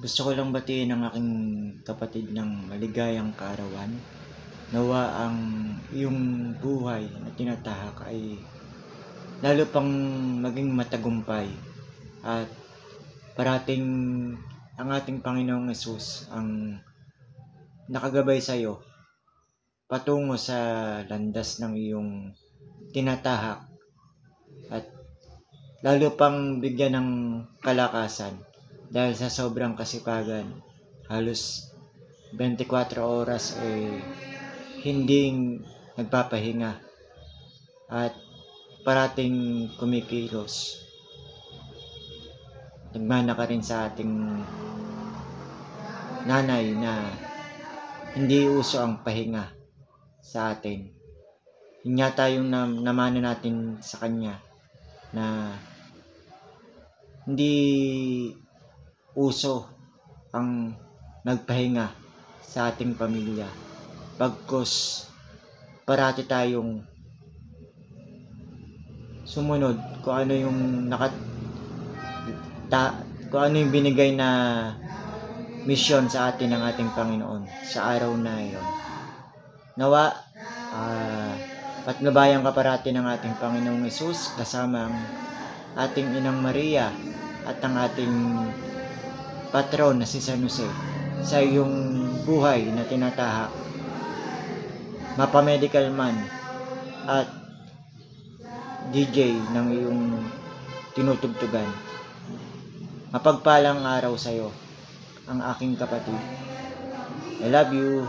Gusto ko lang batiin ang aking kapatid ng maligayang kaarawan. Nawa ang iyong buhay na tinatahak ay lalo pang maging matagumpay at parating ang ating Panginoong Hesus ang nakagabay sa iyo patungo sa landas ng iyong tinatahak at lalo pang bigyan ng kalakasan dahil sa sobrang kasipagan. Halos 24 oras hindi nagpapahinga at parating kumikilos. Nagmana ka rin sa ating nanay na hindi uso ang pahinga sa atin. Yun nga tayong namana natin sa kanya na hindi uso ang nagpahinga sa ating pamilya. Pagkos parati tayong sumunod kung ano yung kung ano yung binigay na misyon sa atin ng ating Panginoon sa araw na iyon. Nawa patnubayan ka parati ng ating Panginoong Hesus kasama ang ating Inang Maria at ang ating patron na si San Jose sa iyong buhay na tinatahak, mapamedical man at DJ ng iyong tinutugtugan. Mapagpalang araw sa iyo ang aking kapatid. I love you.